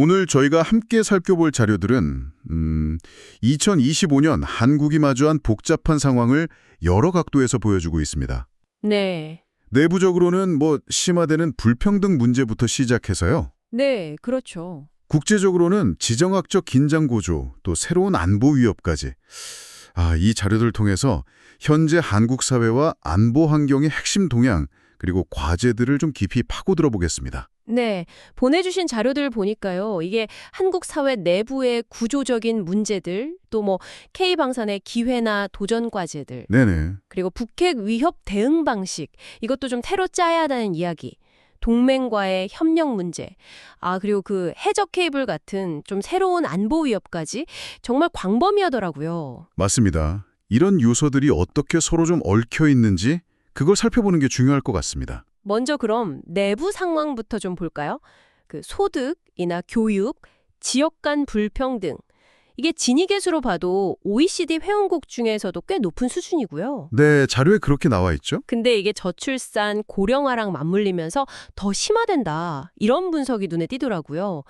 오늘 저희가 함께 살펴볼 자료들은 2025년 한국이 마주한 복잡한 상황을 여러 각도에서 보여주고 있습니다. 네. 내부적으로는 심화되는 불평등 문제부터 시작해서요. 네, 그렇죠. 국제적으로는 지정학적 긴장 고조, 또 새로운 안보 위협까지. 이 자료들을 통해서 현재 한국 사회와 안보 환경의 핵심 동향, 그리고 과제들을 좀 깊이 파고들어 보겠습니다. 네, 보내주신 자료들 보니까요. 이게 한국 사회 내부의 구조적인 문제들, 또 K방산의 기회나 도전 과제들, 네네. 그리고 북핵 위협 대응 방식, 이것도 좀 새로 짜야 한다는 이야기, 동맹과의 협력 문제, 그리고 그 해적 케이블 같은 좀 새로운 안보 위협까지 정말 광범위하더라고요. 맞습니다. 이런 요소들이 어떻게 서로 좀 얽혀 있는지 그걸 살펴보는 게 중요할 것 같습니다. 먼저 그럼 내부 상황부터 좀 볼까요? 그 소득이나 교육, 지역 간 불평등. 이게 진위계수로 봐도 OECD 회원국 중에서도 꽤 높은 수준이고요. 네, 자료에 그렇게 나와 있죠? 근데 이게 저출산, 고령화랑 맞물리면서 더 심화된다. 이런 분석이 눈에 띄더라고요.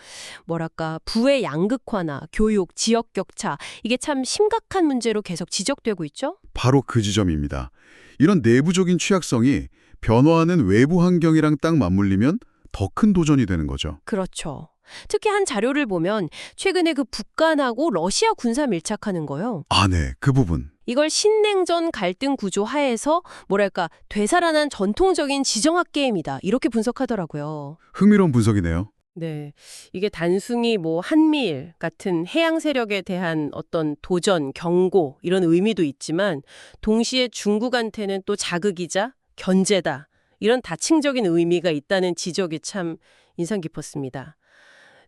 뭐랄까, 부의 양극화나 교육, 지역 격차. 이게 참 심각한 문제로 계속 지적되고 있죠? 바로 그 지점입니다. 이런 내부적인 취약성이 변화하는 외부 환경이랑 딱 맞물리면 더 큰 도전이 되는 거죠. 그렇죠. 특히 한 자료를 보면 최근에 그 북한하고 러시아 군사 밀착하는 거요. 네, 그 부분. 이걸 신냉전 갈등 구조 하에서 뭐랄까 되살아난 전통적인 지정학 게임이다. 이렇게 분석하더라고요. 흥미로운 분석이네요. 네. 이게 단순히 한미일 같은 해양 세력에 대한 어떤 도전, 경고 이런 의미도 있지만 동시에 중국한테는 또 자극이자 견제다. 이런 다층적인 의미가 있다는 지적이 참 인상 깊었습니다.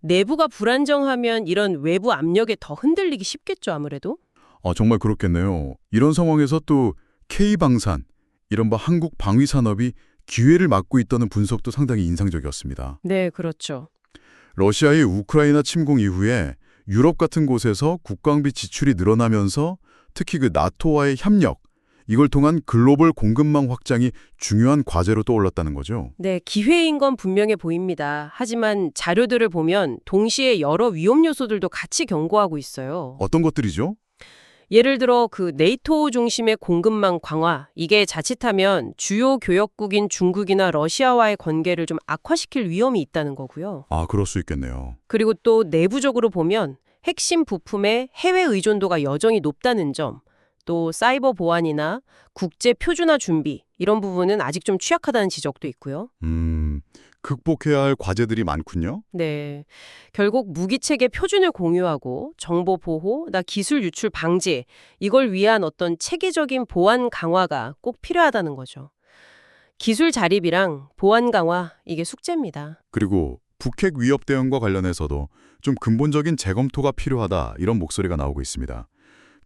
내부가 불안정하면 이런 외부 압력에 더 흔들리기 쉽겠죠, 아무래도? 정말 그렇겠네요. 이런 상황에서 또 K방산, 이른바 한국 방위산업이 기회를 맞고 있다는 분석도 상당히 인상적이었습니다. 네, 그렇죠. 러시아의 우크라이나 침공 이후에 유럽 같은 곳에서 국방비 지출이 늘어나면서 특히 그 나토와의 협력, 이걸 통한 글로벌 공급망 확장이 중요한 과제로 떠올랐다는 거죠. 네, 기회인 건 분명해 보입니다. 하지만 자료들을 보면 동시에 여러 위험 요소들도 같이 경고하고 있어요. 어떤 것들이죠? 예를 들어 그 네이토 중심의 공급망 강화, 이게 자칫하면 주요 교역국인 중국이나 러시아와의 관계를 좀 악화시킬 위험이 있다는 거고요. 그럴 수 있겠네요. 그리고 또 내부적으로 보면 핵심 부품의 해외 의존도가 여전히 높다는 점, 또 사이버 보안이나 국제 표준화 준비 이런 부분은 아직 좀 취약하다는 지적도 있고요. 극복해야 할 과제들이 많군요. 네, 결국 무기체계 표준을 공유하고 정보 보호, 기술 유출 방지 이걸 위한 어떤 체계적인 보안 강화가 꼭 필요하다는 거죠. 기술 자립이랑 보안 강화 이게 숙제입니다. 그리고 북핵 위협 대응과 관련해서도 좀 근본적인 재검토가 필요하다 이런 목소리가 나오고 있습니다.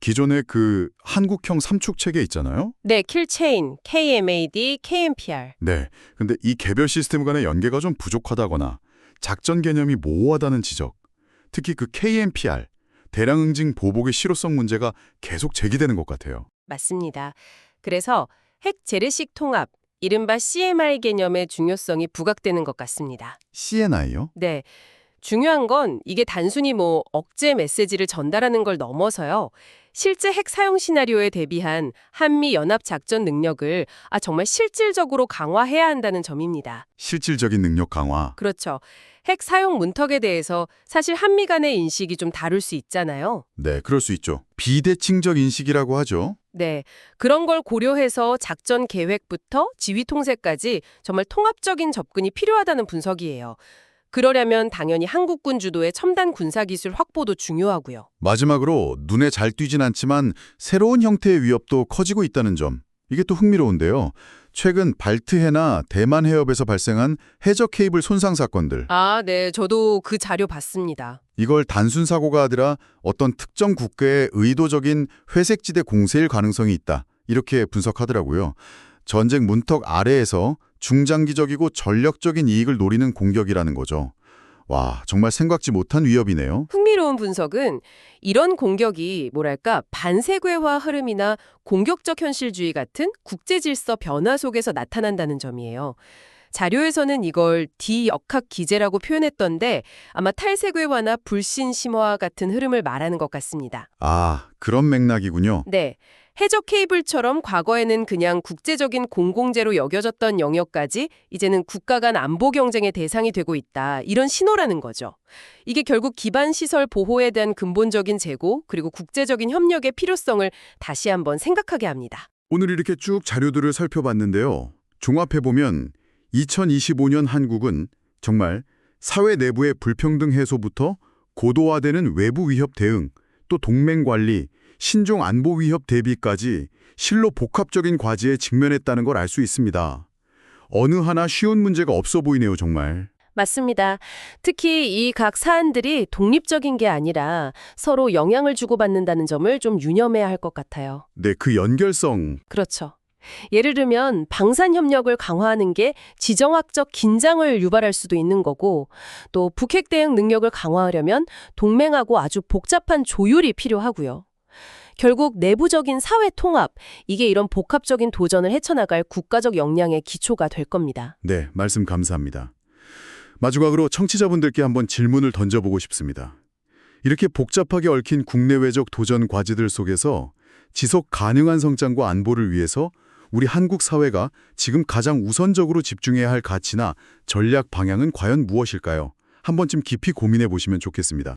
기존의 그 한국형 삼축 체계 있잖아요. 네, 킬체인, KMAD, KMPR. 네. 근데 이 개별 시스템 간의 연계가 좀 부족하다거나 작전 개념이 모호하다는 지적. 특히 그 KMPR, 대량 응징 보복의 실효성 문제가 계속 제기되는 것 같아요. 맞습니다. 그래서 핵 재래식 통합, 이른바 CMR 개념의 중요성이 부각되는 것 같습니다. CNI요? 네. 중요한 건 이게 단순히 억제 메시지를 전달하는 걸 넘어서요. 실제 핵 사용 시나리오에 대비한 한미 연합 작전 능력을 정말 실질적으로 강화해야 한다는 점입니다. 실질적인 능력 강화. 그렇죠. 핵 사용 문턱에 대해서 사실 한미 간의 인식이 좀 다를 수 있잖아요. 네, 그럴 수 있죠. 비대칭적 인식이라고 하죠. 네, 그런 걸 고려해서 작전 계획부터 지휘 통제까지 정말 통합적인 접근이 필요하다는 분석이에요. 그러려면 당연히 한국군 주도의 첨단 군사기술 확보도 중요하고요. 마지막으로 눈에 잘 띄진 않지만 새로운 형태의 위협도 커지고 있다는 점. 이게 또 흥미로운데요. 최근 발트해나 대만 해협에서 발생한 해저 케이블 손상 사건들. 네, 저도 그 자료 봤습니다. 이걸 단순 사고가 아니라 어떤 특정 국가의 의도적인 회색지대 공세일 가능성이 있다. 이렇게 분석하더라고요. 전쟁 문턱 아래에서 중장기적이고 전력적인 이익을 노리는 공격이라는 거죠. 와, 정말 생각지 못한 위협이네요. 흥미로운 분석은 이런 공격이 반세계화 흐름이나 공격적 현실주의 같은 국제 질서 변화 속에서 나타난다는 점이에요. 자료에서는 이걸 디역학 기제라고 표현했던데 아마 탈세괴화나 불신 심화와 같은 흐름을 말하는 것 같습니다. 아, 그런 맥락이군요. 네. 해적 케이블처럼 과거에는 그냥 국제적인 공공재로 여겨졌던 영역까지 이제는 국가 간 안보 경쟁의 대상이 되고 있다. 이런 신호라는 거죠. 이게 결국 기반 시설 보호에 대한 근본적인 재고 그리고 국제적인 협력의 필요성을 다시 한번 생각하게 합니다. 오늘 이렇게 쭉 자료들을 살펴봤는데요. 종합해보면 2025년 한국은 정말 사회 내부의 불평등 해소부터 고도화되는 외부 위협 대응, 또 동맹 관리, 신종 안보 위협 대비까지 실로 복합적인 과제에 직면했다는 걸 알 수 있습니다. 어느 하나 쉬운 문제가 없어 보이네요, 정말. 맞습니다. 특히 이 각 사안들이 독립적인 게 아니라 서로 영향을 주고받는다는 점을 좀 유념해야 할 것 같아요. 네, 그 연결성. 그렇죠. 예를 들면 방산 협력을 강화하는 게 지정학적 긴장을 유발할 수도 있는 거고 또 북핵 대응 능력을 강화하려면 동맹하고 아주 복잡한 조율이 필요하고요. 결국 내부적인 사회 통합, 이게 이런 복합적인 도전을 헤쳐나갈 국가적 역량의 기초가 될 겁니다. 네, 말씀 감사합니다. 마지막으로 청취자분들께 한번 질문을 던져보고 싶습니다. 이렇게 복잡하게 얽힌 국내외적 도전 과제들 속에서 지속 가능한 성장과 안보를 위해서 우리 한국 사회가 지금 가장 우선적으로 집중해야 할 가치나 전략 방향은 과연 무엇일까요? 한 번쯤 깊이 고민해 보시면 좋겠습니다.